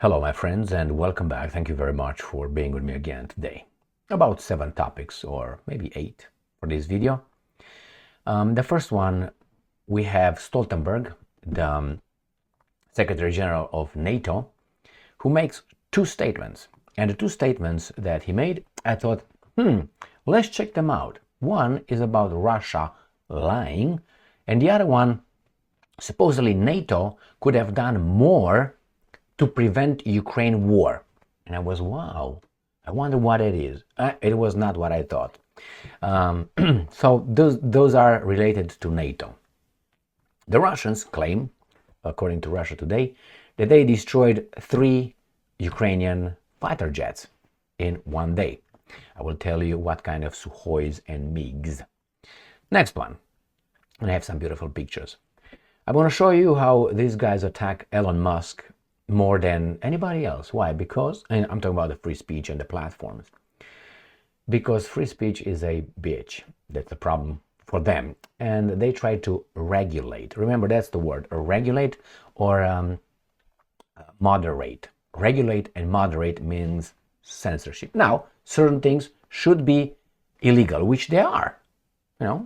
Hello, my friends, and welcome back. Thank you very much for being with me again today. About 7 topics, or maybe 8 for this video. The first one, we have Stoltenberg, the Secretary General of NATO, who makes 2 statements. And the 2 statements that he made, I thought, let's check them out. One is about Russia lying, and the other one, supposedly NATO could have done more to prevent Ukraine war. And I was, wow, I wonder what it is. It was not what I thought. So those are related to NATO. The Russians claim, according to Russia Today, that they destroyed 3 Ukrainian fighter jets in one day. I will tell you what kind of Sukhois and MiGs. Next one, and I have some beautiful pictures. I'm going to show you how these guys attack Elon Musk more than anybody else. Why? Because, and I'm talking about the free speech and the platforms. Because free speech is a bitch. That's the problem for them. And they try to regulate. Remember, that's the word. Regulate or moderate. Regulate and moderate means censorship. Now, certain things should be illegal, which they are. You know,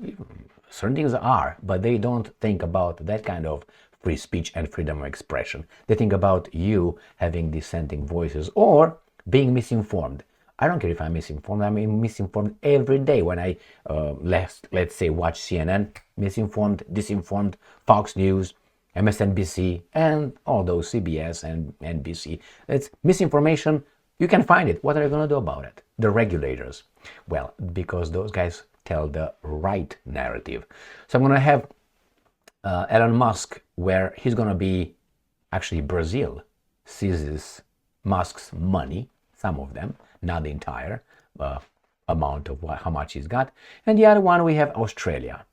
certain things are, but they don't think about that kind of free speech and freedom of expression. They think about you having dissenting voices or being misinformed. I don't care if I'm misinformed. I'm misinformed every day when I, let's say, watch CNN, misinformed, disinformed, Fox News, MSNBC, and all those CBS and NBC. It's misinformation. You can find it. What are you going to do about it? The regulators. Well, because those guys tell the right narrative. So I'm going to have Elon Musk, where he's going to be, actually Brazil seizes Musk's money, some of them, not the entire amount of how much he's got. And the other one, we have Australia.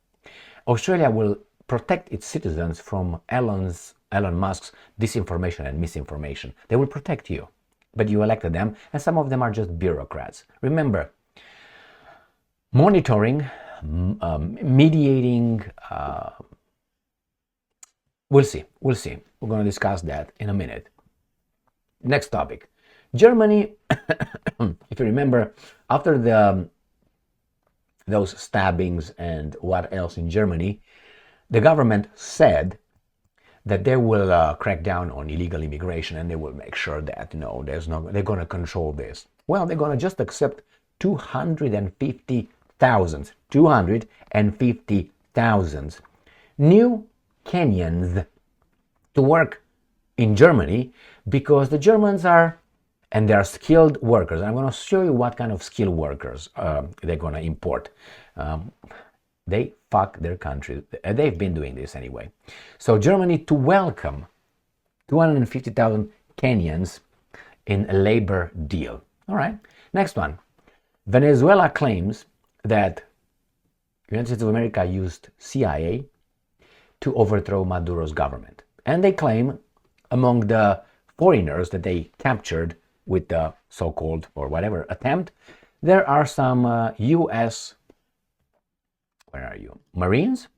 Australia will protect its citizens from Elon Musk's disinformation and misinformation. They will protect you, but you elected them, and some of them are just bureaucrats. Remember, monitoring, mediating, we'll see. We're going to discuss that in a minute. Next topic. Germany, if you remember, after those stabbings and what else in Germany, the government said that they will crack down on illegal immigration and they will make sure that, they're going to control this. Well, they're going to just accept 250,000 new Kenyans to work in Germany, because the Germans are, and they are skilled workers. I'm going to show you what kind of skilled workers they're going to import. They fuck their country. They've been doing this anyway. So Germany to welcome 250,000 Kenyans in a labor deal. All right. Next one. Venezuela claims that the United States of America used CIA to overthrow Maduro's government. And they claim among the foreigners that they captured with the so-called or whatever attempt, there are some U.S. Where are you? Marines?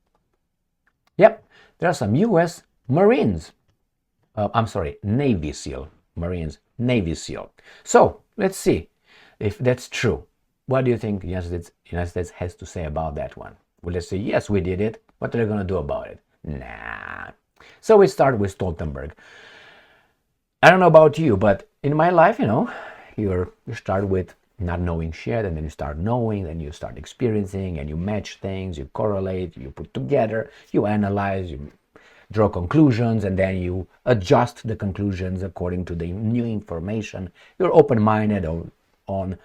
Yep, there are some U.S. Marines. Navy SEAL. Marines, Navy SEAL. So, let's see if that's true. What do you think the United States has to say about that one? Well, let's say, yes, we did it. What are they going to do about it? Nah. So we start with Stoltenberg. I don't know about you, but in my life, you start with not knowing shit, and then you start knowing, then you start experiencing, and you match things, you correlate, you put together, you analyze, you draw conclusions, and then you adjust the conclusions according to the new information. You're open-minded on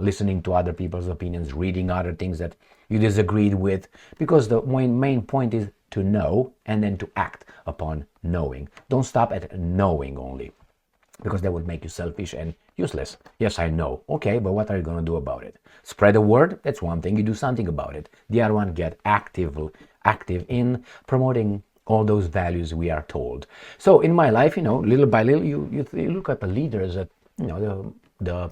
listening to other people's opinions, reading other things that you disagreed with, because the main point is to know and then to act upon knowing. Don't stop at knowing only, because that would make you selfish and useless. Yes, I know. Okay, but what are you going to do about it? Spread the word. That's one thing. You do something about it. The other one, get active in promoting all those values we are told. So in my life, little by little, you look at the leaders that, the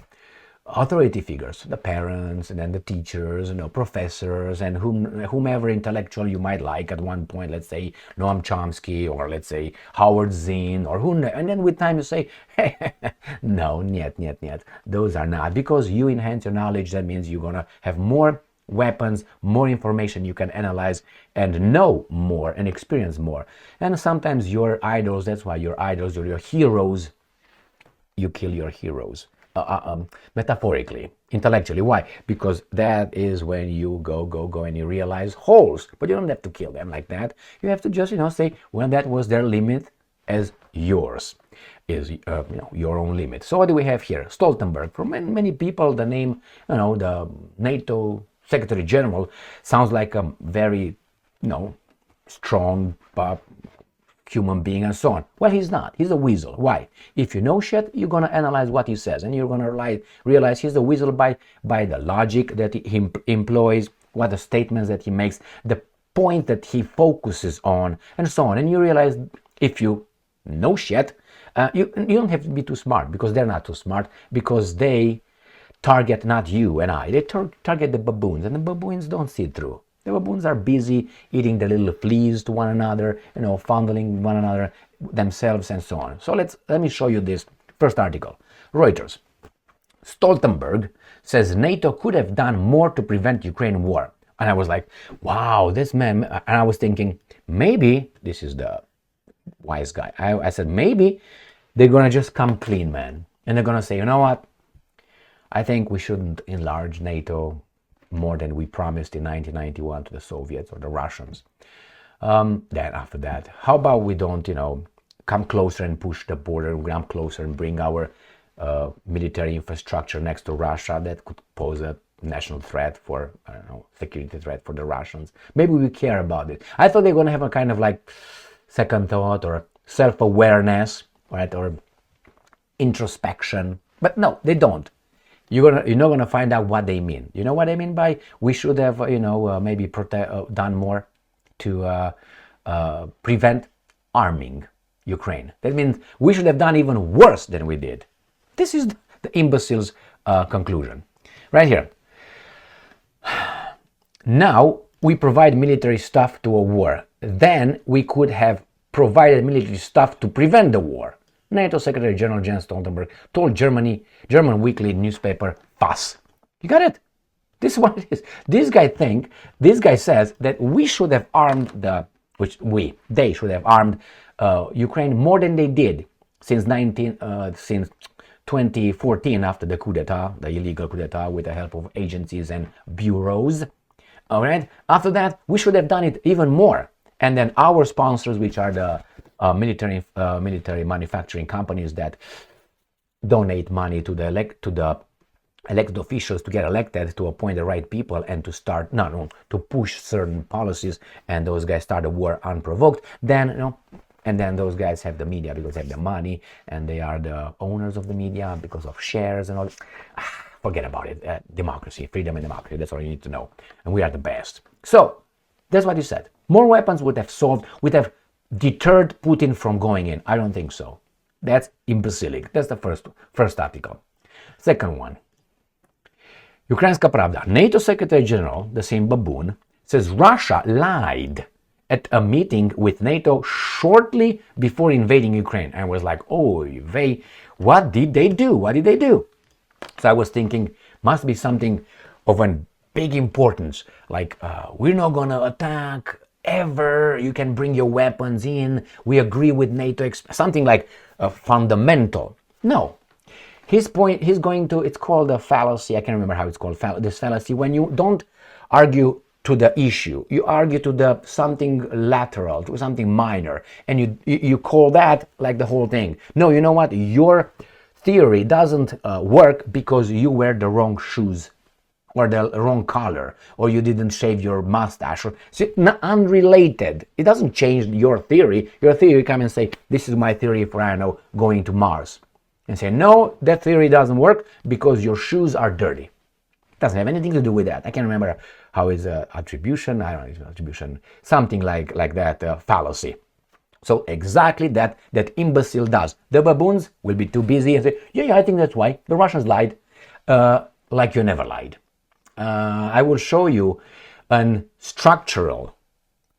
authority figures, the parents, and then the teachers, professors, and whomever intellectual you might like at one point. Let's say Noam Chomsky, or let's say Howard Zinn, or and then with time you say, hey, no, niet. Those are not, because you enhance your knowledge. That means you're gonna have more weapons, more information you can analyze and know more and experience more. And sometimes your idols, that's why your idols or your heroes, you kill your heroes. Metaphorically, intellectually. Why? Because that is when you go and you realize holes. But you don't have to kill them like that. You have to just say, well, that was their limit as yours is your own limit. So what do we have here? Stoltenberg. For many people, the name, the NATO Secretary General sounds like a very strong human being and so on. Well, he's not. He's a weasel. Why? If you know shit, you're going to analyze what he says, and you're going to realize he's a weasel by the logic that he employs, what the statements that he makes, the point that he focuses on, and so on. And you realize if you know shit, you don't have to be too smart, because they're not too smart, because they target not you and I. They target the baboons, and the baboons don't see through. The baboons are busy eating the little fleas to one another, fondling one another, themselves, and so on. So let me show you this first article. Reuters. Stoltenberg says NATO could have done more to prevent Ukraine war. And I was like, wow, this man. And I was thinking, maybe, this is the wise guy. I said, maybe they're going to just come clean, man. And they're going to say, you know what? I think we shouldn't enlarge NATO more than we promised in 1991 to the Soviets or the Russians. Then after that, how about we don't, come closer and push the border, come closer and bring our military infrastructure next to Russia that could pose a national threat for, security threat for the Russians. Maybe we care about it. I thought they're going to have a kind of like second thought or self-awareness, right, or introspection. But no, they don't. You're not gonna find out what they mean. You know what I mean by we should have maybe done more to prevent arming Ukraine. That means we should have done even worse than we did. This is the imbecile's conclusion, right here. Now we provide military stuff to a war. Then we could have provided military stuff to prevent the war. NATO Secretary General Jens Stoltenberg told German weekly newspaper FAS. You got it? This is what it is. This guy says that we should have armed they should have armed Ukraine more than they did since 2014 after the coup d'etat, the illegal coup d'etat with the help of agencies and bureaus. All right. After that, we should have done it even more. And then our sponsors, which are the military manufacturing companies that donate money to the elected officials to get elected, to appoint the right people, and to start to push certain policies, and those guys start a war unprovoked. Then and then those guys have the media because they have the money, and they are the owners of the media because of shares and all. Forget about it. Democracy, freedom and democracy. That's all you need to know. And we are the best. So that's what you said. More weapons would have deterred Putin from going in. I don't think so. That's imbecilic. That's the first article. Second one. Ukrainska Pravda. NATO Secretary General, the same baboon, says Russia lied at a meeting with NATO shortly before invading Ukraine. I was like, oh, what did they do? What did they do? So I was thinking, must be something of a big importance. Like, we're not going to attack ever. You can bring your weapons in. We agree with NATO. Something like fundamental. No. His point, it's called a fallacy. I can't remember how it's called. This fallacy, when you don't argue to the issue, you argue to the something lateral, to something minor, and you call that like the whole thing. No, you know what? Your theory doesn't work because you wear the wrong shoes or the wrong color, or you didn't shave your mustache, or unrelated. It doesn't change your theory. Your theory come and say, this is my theory for, going to Mars. And say, no, that theory doesn't work because your shoes are dirty. It doesn't have anything to do with that. I can't remember how it's attribution. I don't know, it's attribution, something like that, fallacy. So exactly that imbecile does. The baboons will be too busy and say, yeah, I think that's why. The Russians lied. like you never lied. I will show you a structural,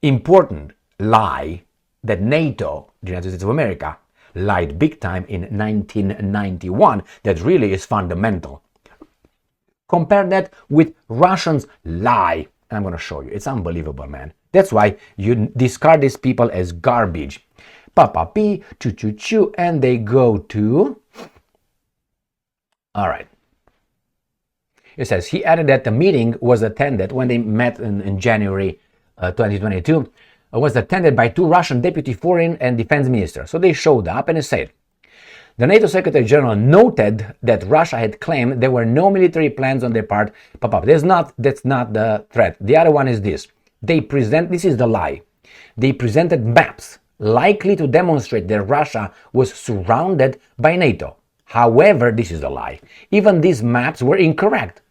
important lie that NATO, the United States of America, lied big time in 1991 that really is fundamental. Compare that with Russians' lie. I'm going to show you. It's unbelievable, man. That's why you discard these people as garbage. Papa P, choo choo choo, and they go to... All right. It says, he added that the meeting was attended when they met in January 2022, was attended by 2 Russian deputy foreign and defense ministers. So they showed up and it said, the NATO Secretary General noted that Russia had claimed there were no military plans on their part. That's not the threat. The other one is this. This is the lie. They presented maps likely to demonstrate that Russia was surrounded by NATO. However, this is a lie. Even these maps were incorrect.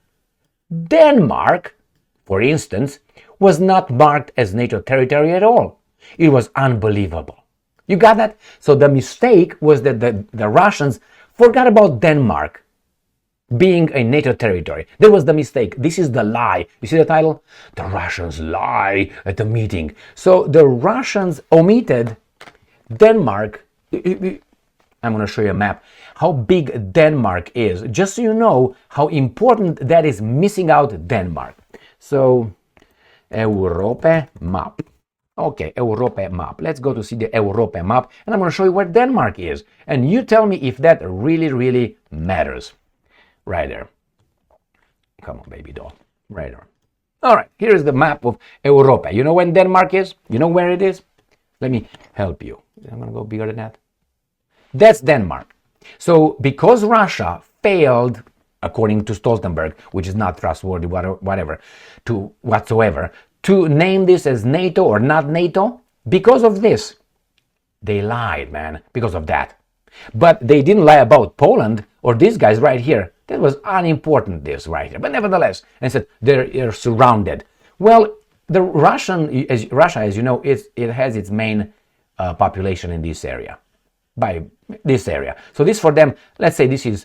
Denmark, for instance, was not marked as NATO territory at all. It was unbelievable. You got that? So the mistake was that the Russians forgot about Denmark being a NATO territory. That was the mistake. This is the lie. You see the title? The Russians lie at the meeting. So the Russians omitted Denmark. I'm going to show you a map. How big Denmark is. Just so you know how important that is, missing out Denmark. So, Europa map. Okay, Europa map. Let's go to see the Europa map, and I'm going to show you where Denmark is. And you tell me if that really, really matters. Right there. Come on, baby doll. Right there. All right, here is the map of Europa. You know when Denmark is? You know where it is? Let me help you. I'm going to go bigger than that. That's Denmark. So, because Russia failed, according to Stoltenberg, which is not trustworthy, whatever, to name this as NATO or not NATO, because of this, they lied, man, because of that. But they didn't lie about Poland or these guys right here. That was unimportant, this right here. But nevertheless, and said they're surrounded. Well, Russia, as you know, it has its main population in this area. By this area. So this for them, let's say this is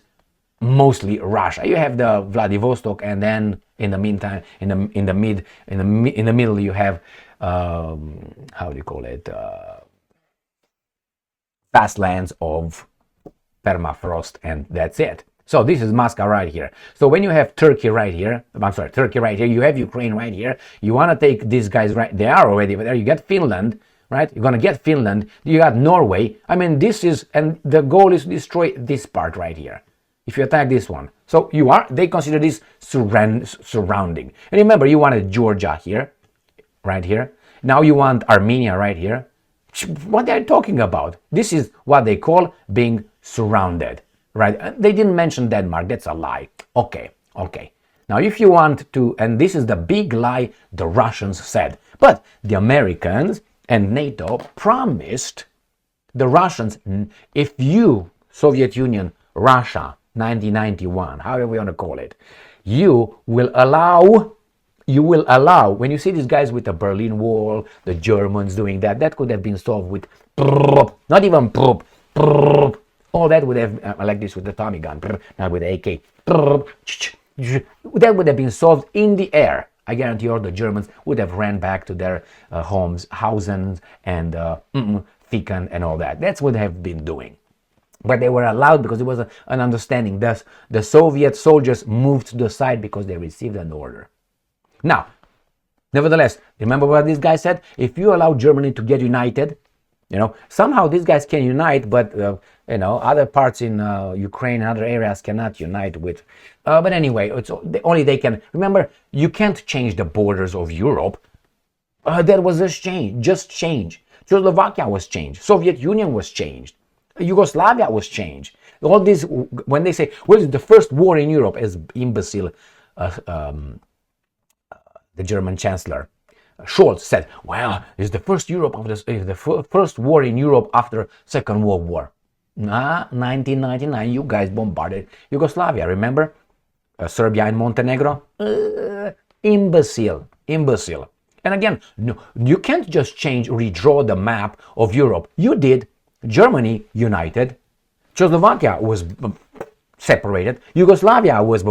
mostly Russia. You have the Vladivostok, and then in the meantime, in the middle you have how do you call it? Vast lands of permafrost, and that's it. So this is Moscow right here. So when you have Turkey right here, Turkey right here, you have Ukraine right here. You want to take these guys right, they are already there. You get Finland. Right? You're going to get Finland. You got Norway. I mean, and the goal is to destroy this part right here. If you attack this one. So they consider this surrounding. And remember, you wanted Georgia here, right here. Now you want Armenia right here. What are they talking about? This is what they call being surrounded, right? They didn't mention Denmark. That's a lie. Okay. Now, if you want to, and this is the big lie the Russians said, but the Americans and NATO promised the Russians, if you, Soviet Union, Russia, 1991, however you want to call it, you will allow, when you see these guys with the Berlin Wall, the Germans doing that could have been solved with, not even, all that would have, like this with the Tommy gun, not with the AK, that would have been solved in the air. I guarantee you all the Germans would have ran back to their homes, Hausen and Ficken and all that. That's what they have been doing. But they were allowed because it was an understanding. Thus, the Soviet soldiers moved to the side because they received an order. Now, nevertheless, remember what this guy said? If you allow Germany to get united, somehow these guys can unite, but other parts in Ukraine and other areas cannot unite with. But anyway, only they can. Remember, you can't change the borders of Europe. That was just change. Czechoslovakia was changed. Soviet Union was changed. Yugoslavia was changed. All this, when they say, well, it's the first war in Europe, as imbecile the German Chancellor Scholz said, well, it's the first first war in Europe after Second World War. 1999, you guys bombarded Yugoslavia, remember? Serbia and Montenegro? Imbecile. And again, no, you can't just redraw the map of Europe. You did. Germany united. Czechoslovakia was separated. Yugoslavia was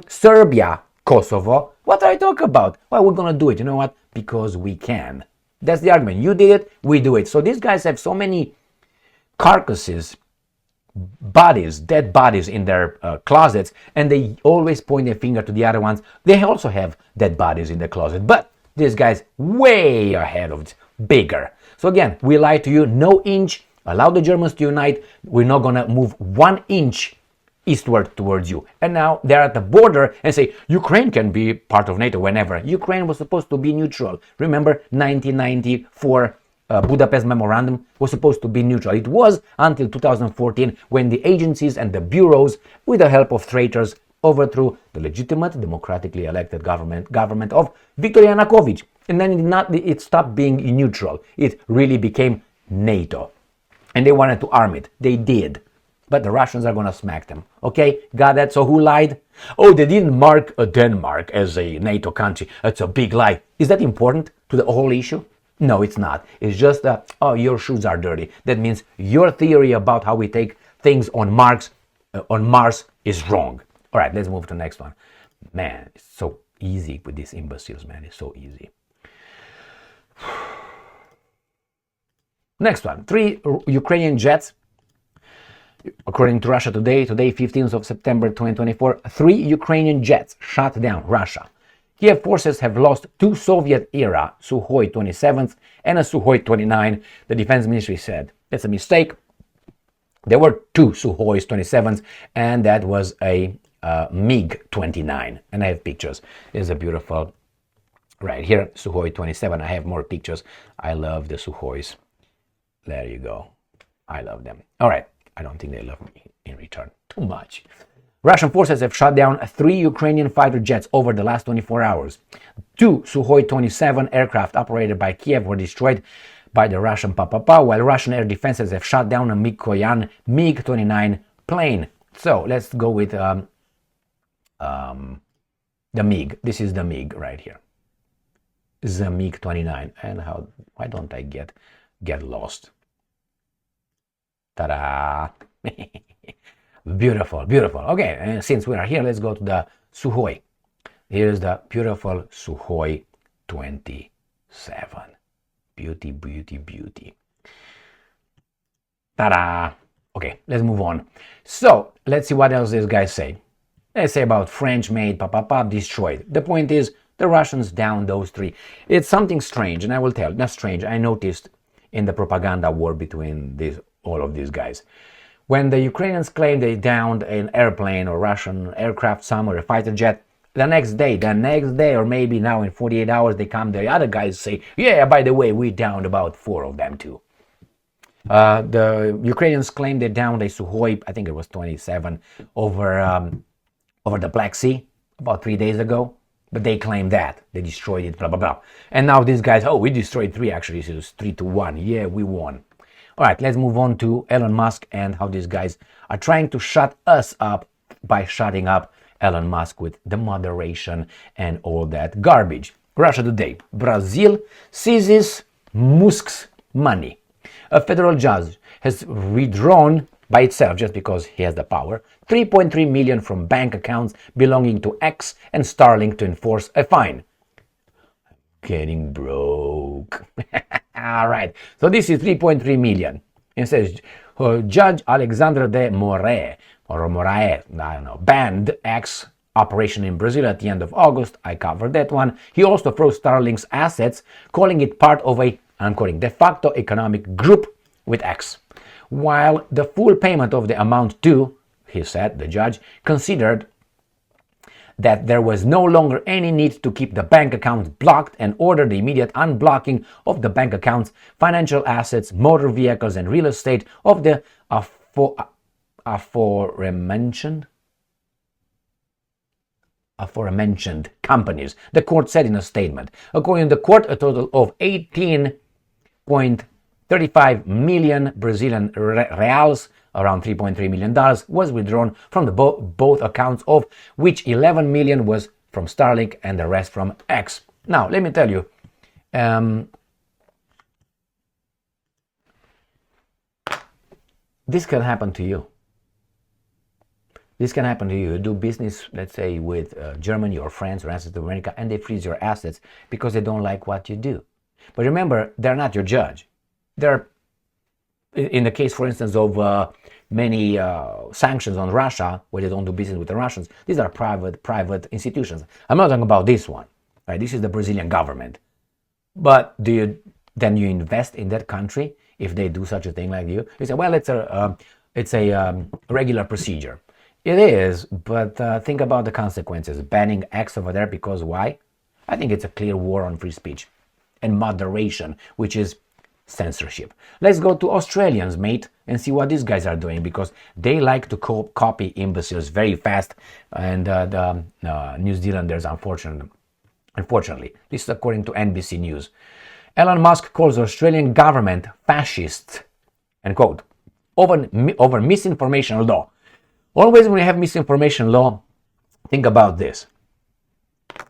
Serbia, Kosovo. What are you talking about? Well, we're going to do it. You know what? Because we can. That's the argument. You did it, we do it. So these guys have so many carcasses, bodies, dead bodies in their closets, and they always point their finger to the other ones. They also have dead bodies in the closet, but this guy's way ahead of it, bigger. So again, we lied to you, no inch, allow the Germans to unite, we're not gonna move 1 inch eastward towards you. And now they're at the border and say, Ukraine can be part of NATO whenever. Ukraine was supposed to be neutral. Remember 1994 Budapest Memorandum was supposed to be neutral. It was until 2014 when the agencies and the bureaus, with the help of traitors, overthrew the legitimate, democratically elected government of Viktor Yanukovych. And then it stopped being neutral. It really became NATO. And they wanted to arm it. They did. But the Russians are going to smack them. Okay? Got that? So who lied? Oh, they didn't mark Denmark as a NATO country. That's a big lie. Is that important to the whole issue? No, it's not. It's just that, oh, your shoes are dirty. That means your theory about how we take things on Mars is wrong. All right, let's move to the next one. Man, it's so easy with these imbeciles, man. It's so easy. Next one. 3 Ukrainian jets. According to Russia Today, 15th of September 2024, 3 Ukrainian jets shot down Russia. Kiev forces have lost 2 Soviet-era Sukhoi 27s and a Sukhoi 29, the defense ministry said. That's a mistake. There were 2 Sukhoi 27s, and that was a MiG-29. And I have pictures. It's a beautiful, right here, Sukhoi 27. I have more pictures. I love the Sukhois. There you go. I love them. All right. I don't think they love me in return too much. Russian forces have shot down 3 Ukrainian fighter jets over the last 24 hours. 2 Sukhoi 27 aircraft operated by Kiev were destroyed by the Russian PAPAPA, while Russian air defenses have shot down a Mikoyan MiG-29 plane. So let's go with the MiG. This is the MiG right here. This is a MiG-29. And why don't I get lost? Ta-da! Beautiful, beautiful. Okay, and since we are here, let's go to the Sukhoi. Here's the beautiful Sukhoi 27. Beauty, beauty, beauty. Ta-da! Okay, let's move on. So, let's see what else these guys say. They say about French-made, destroyed. The point is, the Russians downed those 3. It's something strange, and I will tell. Not strange, I noticed in the propaganda war between all of these guys. When the Ukrainians claim they downed an airplane or Russian aircraft, some or a fighter jet, the next day, or maybe now in 48 hours, they come, the other guys say, yeah, by the way, we downed about 4 of them too. The Ukrainians claim they downed a Sukhoi, I think it was 27, over the Black Sea about 3 days ago. But they claim that. They destroyed it, blah, blah, blah. And now these guys, oh, we destroyed 3 actually. So it was 3-1. Yeah, we won. All right, let's move on to Elon Musk and how these guys are trying to shut us up by shutting up Elon Musk with the moderation and all that garbage. Russia Today. Brazil seizes Musks' money. A federal judge has withdrawn by itself, just because he has the power, 3.3 million from bank accounts belonging to X and Starlink to enforce a fine. I'm getting broke. All right, so this is 3.3 million. It says Judge Alexandre de Moraes, I don't know, banned X operation in Brazil at the end of August. I covered that one. He also froze Starlink's assets, calling it part of a, I'm quoting, de facto economic group with X. While the full payment of the amount due, he said, the judge, considered that there was no longer any need to keep the bank accounts blocked and ordered the immediate unblocking of the bank accounts, financial assets, motor vehicles, and real estate of the aforementioned companies, the court said in a statement. According to the court, a total of 18.35 million Brazilian reals, around $3.3 million, was withdrawn from the both accounts, of which 11 million was from Starlink and the rest from X. Now, let me tell you, this can happen to you. This can happen to you. You do business, let's say, with Germany or France or assets of America, and they freeze your assets because they don't like what you do. But remember, they're not your judge. They're, in the case, for instance, of many sanctions on Russia, where they don't do business with the Russians, these are private institutions. I'm not talking about this one. Right? This is the Brazilian government. But then you invest in that country if they do such a thing like you? You say, well, it's a regular procedure. It is, but think about the consequences. Banning X over there because why? I think it's a clear war on free speech and moderation, which is censorship. Let's go to Australians, mate, and see what these guys are doing, because they like to copy imbeciles very fast, and the New Zealanders, unfortunately, this is according to NBC News. Elon Musk calls the Australian government fascist, end quote, over misinformation law. Always when we have misinformation law, think about this.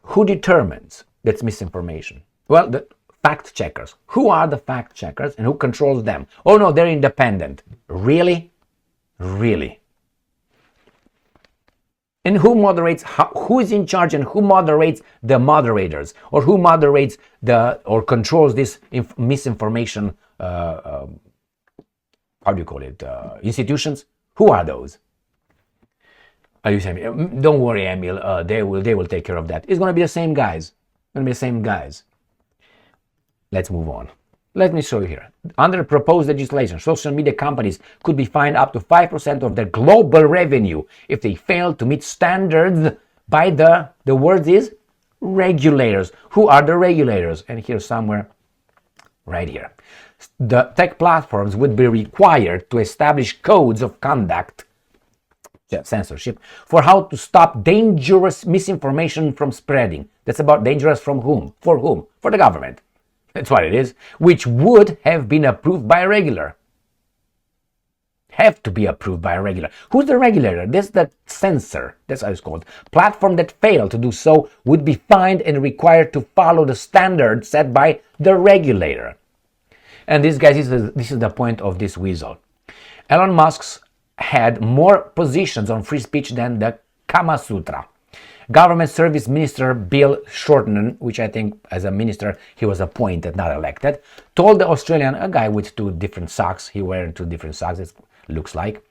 Who determines that's misinformation? Well, the fact checkers. Who are the fact checkers and who controls them? Oh no, they're independent. Really? Really? And who moderates, who is in charge and who moderates the moderators? Or who moderates or controls this misinformation, how do you call it, institutions? Who are those? You say, don't worry, Emil, they will take care of that. It's going to be the same guys. Let's move on. Let me show you here. Under proposed legislation, social media companies could be fined up to 5% of their global revenue if they fail to meet standards by the word is regulators. Who are the regulators? And here somewhere, right here. The tech platforms would be required to establish codes of conduct, censorship, for how to stop dangerous misinformation from spreading. That's about dangerous from whom? For whom? For the government. That's what it is. Which would have been approved by a regulator. Have to be approved by a regulator. Who's the regulator? That's the censor. That's how it's called. Platform that failed to do so would be fined and required to follow the standards set by the regulator. And this, guys, this is the point of this weasel. Elon Musk's had more positions on free speech than the Kama Sutra. Government Service Minister Bill Shorten, which I think as a minister he was appointed, not elected, told the Australian, a guy with two different socks, he wearing two different socks, it looks like.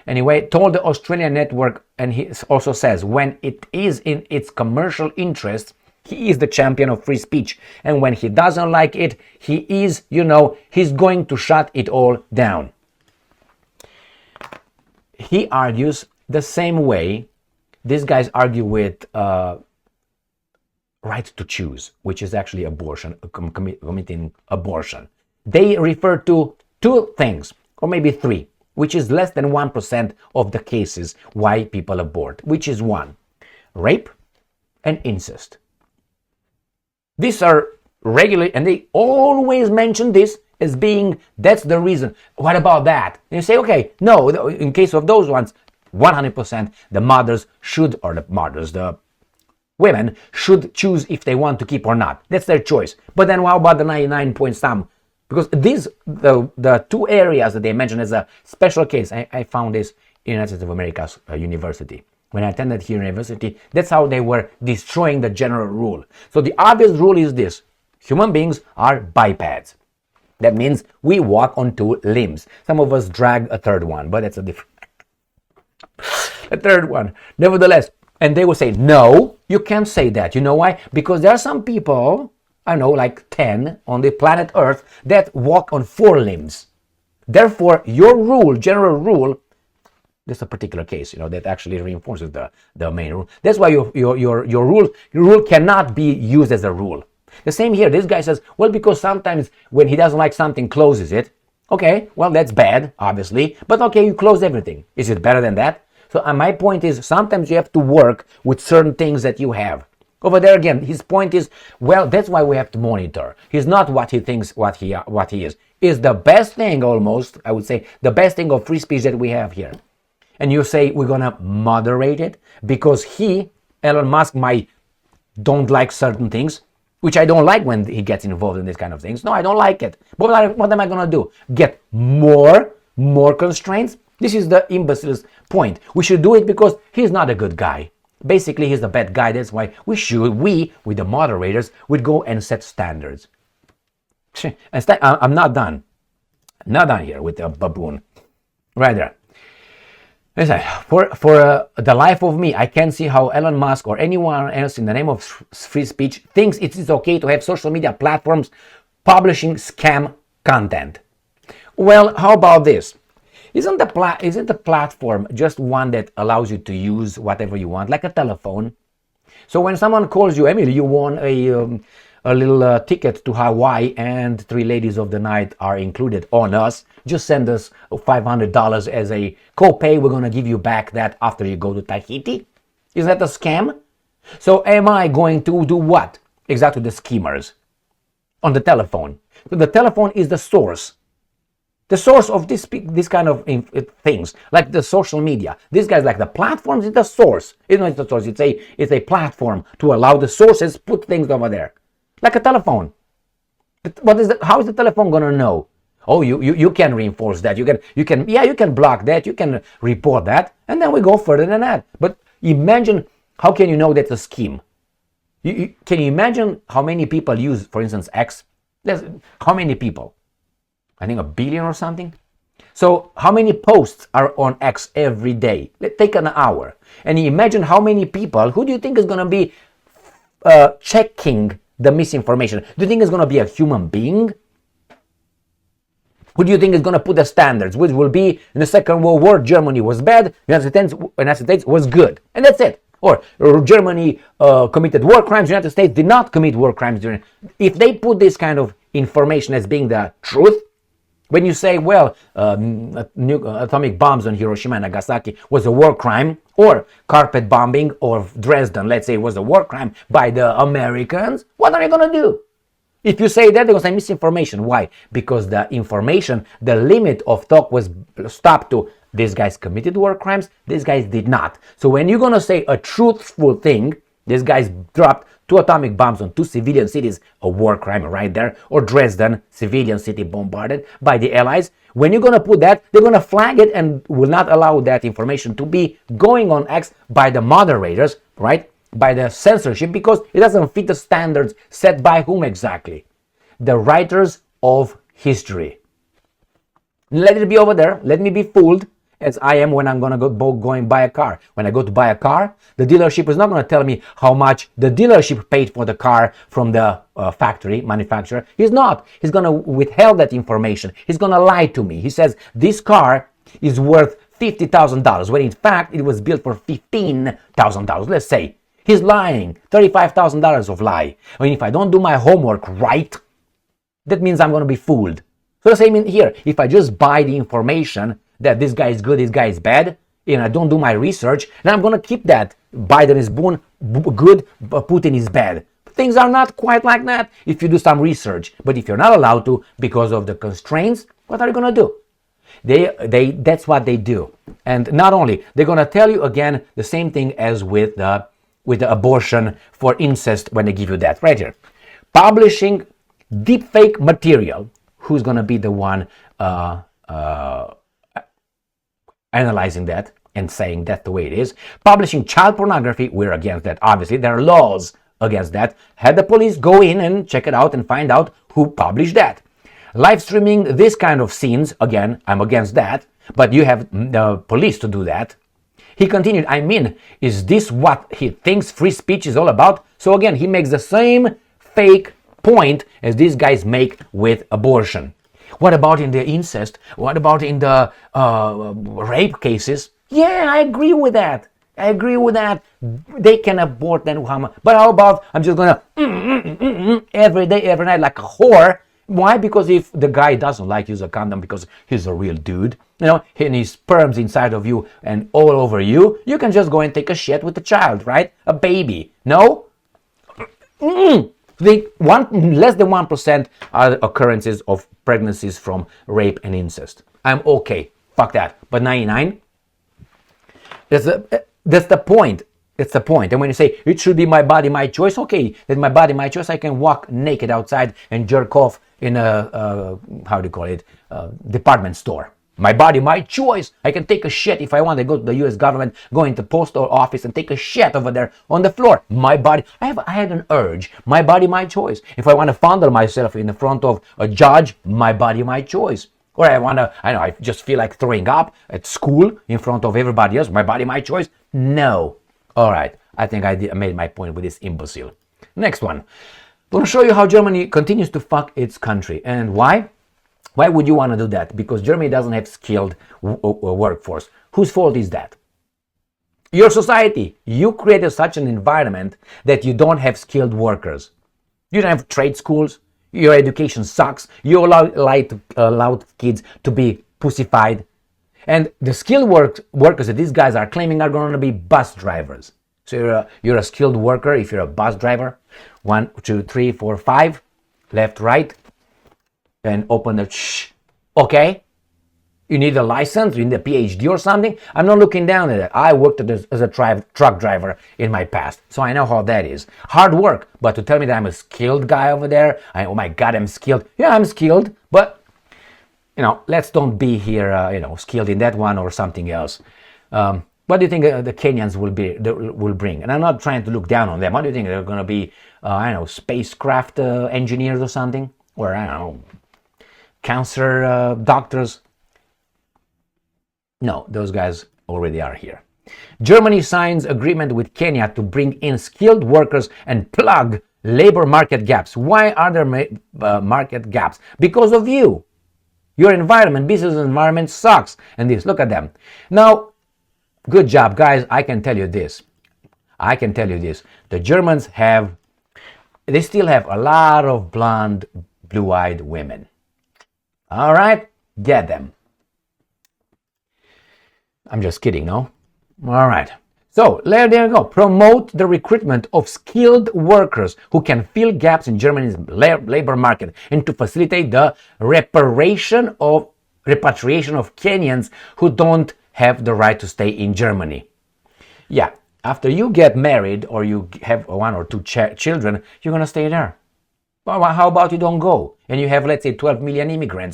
Anyway, told the Australian network, and he also says, when it is in its commercial interest, he is the champion of free speech. And when he doesn't like it, he is, he's going to shut it all down. He argues the same way these guys argue with right to choose, which is actually abortion, committing abortion. They refer to two things, or maybe three, which is less than 1% of the cases why people abort, which is one, rape and incest. These are regular, and they always mention this as being, that's the reason. What about that? And you say, okay, no, in case of those ones, 100% the mothers should, or the women should choose if they want to keep or not. That's their choice. But then how about the 99 point some? Because the two areas that they mention as a special case, I found this in United States of America's university. When I attended here university, that's how they were destroying the general rule. So the obvious rule is this: human beings are bipeds. That means we walk on two limbs. Some of us drag a third one, but that's a third one. Nevertheless, and they will say, no, you can't say that. You know why? Because there are some people, I know, like 10 on the planet Earth, that walk on four limbs. Therefore, your rule, general rule, there's a particular case, that actually reinforces the main rule. That's why your rule cannot be used as a rule. The same here. This guy says, well, because sometimes when he doesn't like something, closes it. Okay, well, that's bad, obviously. But okay, you close everything. Is it better than that? So my point is, sometimes you have to work with certain things that you have. Over there again, his point is, well, that's why we have to monitor. He's not what he thinks, what he is. Is the best thing, almost, I would say, the best thing of free speech that we have here. And you say we're gonna moderate it because Elon Musk, might don't like certain things, which I don't like when he gets involved in these kind of things. No, I don't like it. But what am I gonna do? Get more constraints? This is the imbecile's point. We should do it because he's not a good guy. Basically, he's the bad guy. That's why we, with the moderators, would go and set standards. I'm not done. Not done here with the baboon. Right there. Listen, for the life of me, I can't see how Elon Musk or anyone else in the name of free speech thinks it is okay to have social media platforms publishing scam content. Well, how about this? Isn't the platform just one that allows you to use whatever you want, like a telephone? So when someone calls you, Emily, you won a little ticket to Hawaii and 3 ladies of the night are included on us. Just send us $500 as a copay. We're going to give you back that after you go to Tahiti. Is that a scam? So am I going to do what? Exactly the schemers on the telephone. So the telephone is the source. The source of this kind of things, like the social media. These guys, like the platforms, is the source. It's not the source. It's a platform to allow the sources put things over there. Like a telephone. How is the telephone gonna know? Oh, you can reinforce that. You can block that. You can report that, and then we go further than that. But imagine, how can you know that's a scheme? Can you imagine how many people use, for instance, X? How many people? I think 1 billion or something. So how many posts are on X every day? Let's take an hour, and imagine how many people. Who do you think is gonna be checking the misinformation? Do you think it's going to be a human being? Who do you think is going to put the standards? Which will be, in the Second World War, Germany was bad, the United States was good. And that's it. Or Germany committed war crimes, the United States did not commit war crimes. If they put this kind of information as being the truth, when you say, well, atomic bombs on Hiroshima and Nagasaki was a war crime, or carpet bombing of Dresden, let's say, was a war crime by the Americans, what are you going to do? If you say that, they're going to say misinformation. Why? Because the information, the limit of talk was stopped to these guys committed war crimes, these guys did not. So when you're going to say a truthful thing, these guys dropped 2 atomic bombs on 2 civilian cities, a war crime right there, or Dresden, civilian city bombarded by the Allies. When you're going to put that, they're going to flag it and will not allow that information to be going on X by the moderators, right? By the censorship, because it doesn't fit the standards set by whom exactly? The writers of history. Let it be over there. Let me be fooled, as I am when I'm going to go and buy a car. When I go to buy a car, the dealership is not going to tell me how much the dealership paid for the car from the factory, manufacturer. He's not. He's going to withhold that information. He's going to lie to me. He says, this car is worth $50,000, when in fact it was built for $15,000, let's say. He's lying. $35,000 of lie. I mean, if I don't do my homework right, that means I'm going to be fooled. So the same in here. If I just buy the information that this guy is good, this guy is bad, and I don't do my research, then I'm going to keep that. Biden is good, Putin is bad. Things are not quite like that if you do some research. But if you're not allowed to because of the constraints, what are you going to do? That's what they do. And not only, they're going to tell you again the same thing as with the abortion for incest when they give you that. Right here. Publishing deepfake material. Who's going to be the one analyzing that and saying that's the way it is? Publishing child pornography, we're against that. Obviously, there are laws against that. Had the police go in and check it out and find out who published that. Live streaming this kind of scenes, again, I'm against that. But you have the police to do that. He continued, I mean, is this what he thinks free speech is all about? So again, he makes the same fake point as these guys make with abortion. What about in the incest? What about in the rape cases? Yeah, I agree with that. They can abort them. But how about I'm just going to every day, every night like a whore? Why? Because if the guy doesn't like use a condom because he's a real dude, and his sperm's inside of you and all over you, you can just go and take a shit with a child, right? A baby. No? Less than 1% are occurrences of pregnancies from rape and incest. I'm okay. Fuck that. But 99? That's the point. It's the point. And when you say, it should be my body, my choice, okay, that's my body, my choice. I can walk naked outside and jerk off in a, department store. My body, my choice. I can take a shit if I want to go to the US government, go into postal office and take a shit over there on the floor. My body. I had an urge. My body, my choice. If I want to fondle myself in the front of a judge, my body, my choice. Or I just feel like throwing up at school in front of everybody else. My body, my choice. No. All right. I think I made my point with this imbecile. Next one. I'm going to show you how Germany continues to fuck its country. And why? Why would you want to do that? Because Germany doesn't have skilled workforce. Whose fault is that? Your society. You created such an environment that you don't have skilled workers. You don't have trade schools. Your education sucks. You allowed kids to be pussified. And the skilled workers that these guys are claiming are going to be bus drivers. So you're a skilled worker if you're a bus driver. 1, 2, 3, 4, 5. Left, right. And open the okay. You need a license, you need a PhD or something. I'm not looking down at it. I worked as a truck driver in my past, so I know how that is. Hard work, but to tell me that I'm a skilled guy over there, oh my God, I'm skilled. Yeah, I'm skilled, but let's don't be here, skilled in that one or something else. What do you think the Kenyans will bring? And I'm not trying to look down on them. What do you think they're going to be? Spacecraft engineers or something, or I don't know. Cancer doctors. No, those guys already are here. Germany signs agreement with Kenya to bring in skilled workers and plug labor market gaps. Why are there market gaps? Because of you. Your environment, business environment sucks. And this, look at them. Now, good job, guys. I can tell you this. The Germans they still have a lot of blonde, blue-eyed women. All right, get them. I'm just kidding, no? All right. So there you go. Promote the recruitment of skilled workers who can fill gaps in Germany's labor market and to facilitate the repatriation of Kenyans who don't have the right to stay in Germany. Yeah, after you get married or you have 1 or 2 children, you're going to stay there. Well, how about you don't go? And you have, let's say, 12 million illegal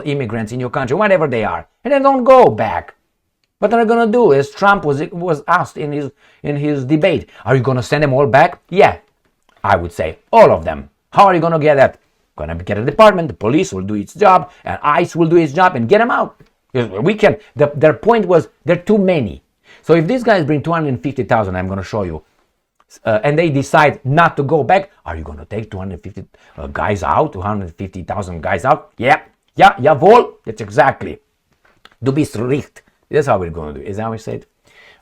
immigrants in your country, whatever they are, and then don't go back. What they're going to do is, Trump was asked in his debate, are you going to send them all back? Yeah, I would say all of them. How are you going to get that? Going to get a department, the police will do its job, and ICE will do its job and get them out. We can. Their point was, they're too many. So if these guys bring 250,000, I'm going to show you, and they decide not to go back, are you going to take 250 guys out, 250,000 guys out? Yeah, jawohl, that's exactly. Du bist recht. That's how we're going to do it. Is that how we say it?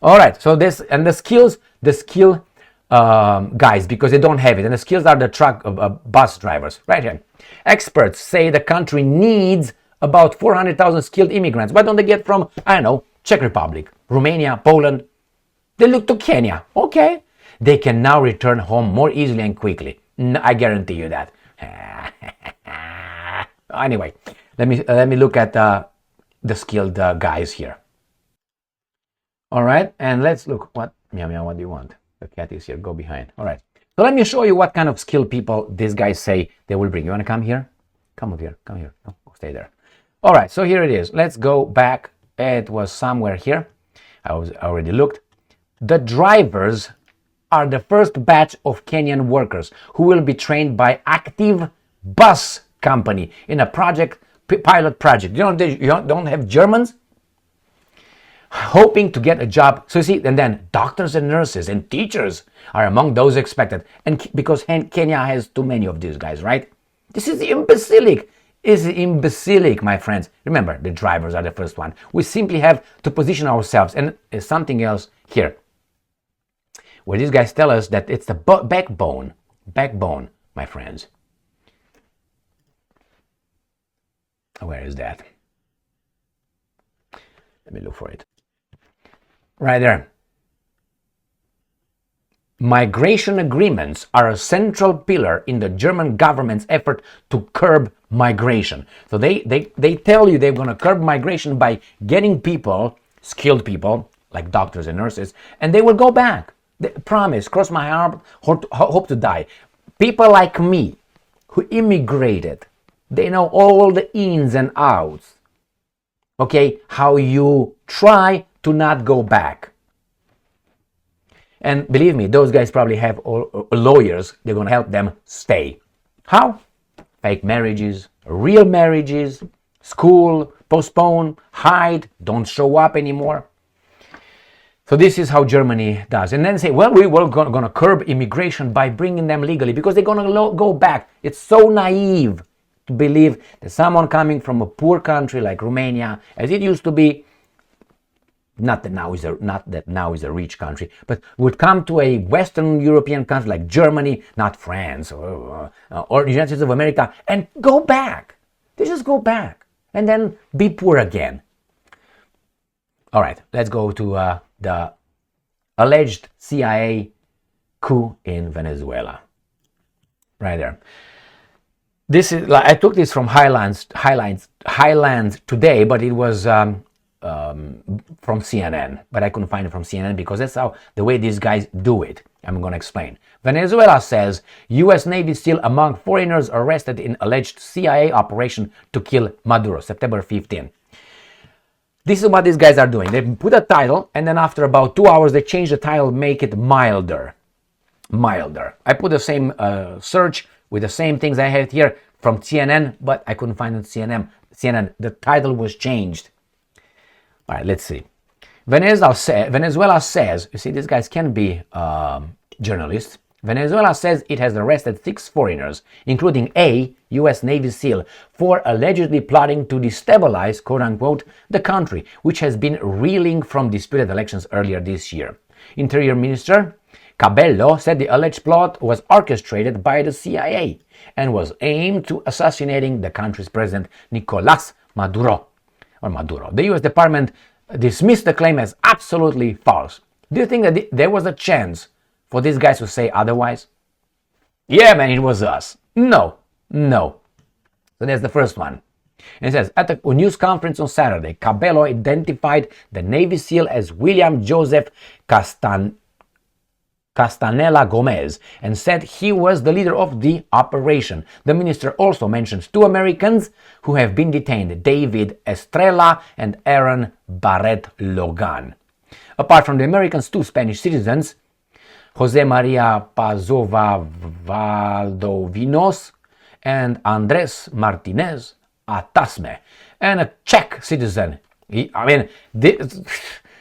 All right, so this, and the skill guys, because they don't have it, and the skills are the bus drivers, right here. Experts say the country needs about 400,000 skilled immigrants. Why don't they get from, Czech Republic, Romania, Poland? They look to Kenya, okay. They can now return home more easily and quickly. I guarantee you that. Anyway, let me look at the skilled guys here. All right, and let's look. What do you want? The cat is here. Go behind. All right. So let me show you what kind of skilled people these guys say they will bring. You want to come here? Come over here. Come here. No, stay there. All right. So here it is. Let's go back. It was somewhere here. I already looked. The drivers are the first batch of Kenyan workers who will be trained by Active Bus Company in a pilot project. You don't have Germans hoping to get a job. So you see, and then doctors and nurses and teachers are among those expected. And because Kenya has too many of these guys, right? This is imbecilic. Is imbecilic, my friends. Remember, the drivers are the first one. We simply have to position ourselves. And something else here, where these guys tell us that it's the backbone, my friends. Where is that? Let me look for it. Right there. Migration agreements are a central pillar in the German government's effort to curb migration. So they tell you they're going to curb migration by getting people, skilled people, like doctors and nurses, and they will go back. They promise, cross my heart, hope to die. People like me who immigrated They know all the ins and outs. Okay, how you try to not go back. And believe me, those guys probably have all lawyers. They're going to help them stay. How? Fake marriages, real marriages, school, postpone, hide, don't show up anymore. So this is how Germany does. And then say, well, we were going to curb immigration by bringing them legally because they're going to go back. It's so naive to believe that someone coming from a poor country like Romania, as it used to be, not that now is a rich country, but would come to a Western European country like Germany, not France or the United States of America, and go back. They just go back and then be poor again. All right, let's go to the alleged CIA coup in Venezuela. Right there. This is I took this from Highlands Today, but it was from CNN. But I couldn't find it from CNN because that's how the way these guys do it. I'm going to explain. Venezuela says U.S. Navy SEAL among foreigners arrested in alleged CIA operation to kill Maduro, September 15. This is what these guys are doing. They put a title, and then after about 2 hours, they change the title, make it milder. I put the same search with the same things I had here from CNN, but I couldn't find it on CNN. The title was changed. All right, let's see. Venezuela says, you see, these guys can be journalists. Venezuela says it has arrested 6 foreigners, including a U.S. Navy SEAL, for allegedly plotting to destabilize, quote-unquote, the country, which has been reeling from disputed elections earlier this year. Interior Minister Cabello said the alleged plot was orchestrated by the CIA and was aimed to assassinating the country's president, Nicolás Maduro. The U.S. Department dismissed the claim as absolutely false. Do you think that there was a chance for these guys to say otherwise? Yeah, man, it was us. No. So that's the first one. And it says, at a news conference on Saturday, Cabello identified the Navy SEAL as William Joseph Castanela Gomez and said he was the leader of the operation. The minister also mentions 2 Americans who have been detained, David Estrella and Aaron Barret Logan. Apart from the Americans, 2 Spanish citizens, Jose Maria Pazova Valdovinos and Andres Martinez Atasme, and a Czech citizen.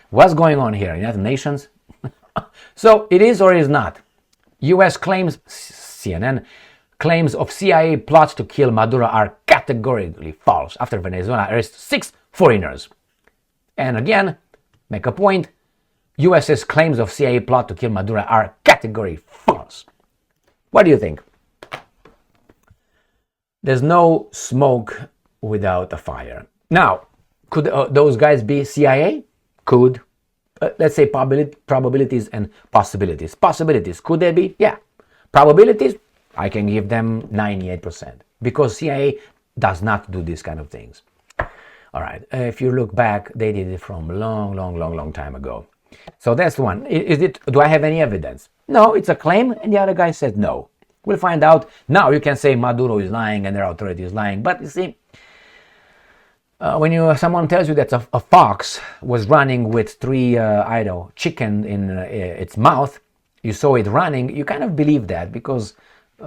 What's going on here? United Nations? So it is or is not. U.S. claims, CNN, claims of CIA plots to kill Maduro are categorically false after Venezuela arrests 6 foreigners. And again, make a point, US's claims of CIA plot to kill Maduro are categorically false. What do you think? There's no smoke without a fire. Now, could those guys be CIA? Could. Let's say probabilities and possibilities. Possibilities, could they be? Yeah. Probabilities, I can give them 98% because CIA does not do these kind of things. All right. If you look back, they did it from long time ago. So that's the one. Do I have any evidence? No, it's a claim, and the other guy said no. We'll find out. Now you can say Maduro is lying and their authority is lying, but you see, when someone tells you that a fox was running with 3, chicken in its mouth, you saw it running, you kind of believe that because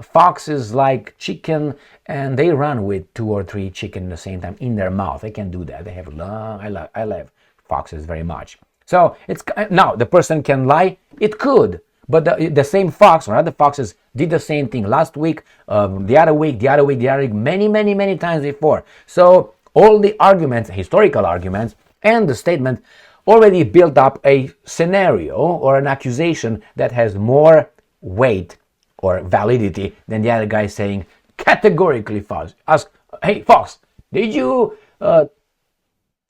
foxes like chicken and they run with 2 or 3 chicken at the same time in their mouth. They can do that. They have I love foxes very much. So it's now the person can lie. It could, but the same fox or other foxes did the same thing last week, the other week, many times before. So all the arguments, historical arguments, and the statement already built up a scenario or an accusation that has more weight or validity than the other guy saying categorically false. Ask, hey, Fox, did you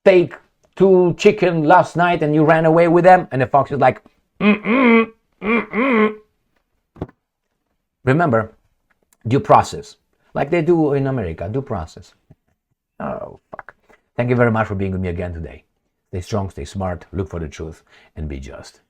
take 2 chicken last night and you ran away with them? And the fox is like, Remember, due process, like they do in America, due process. Oh, fuck. Thank you very much for being with me again today. Stay strong, stay smart, look for the truth, and be just.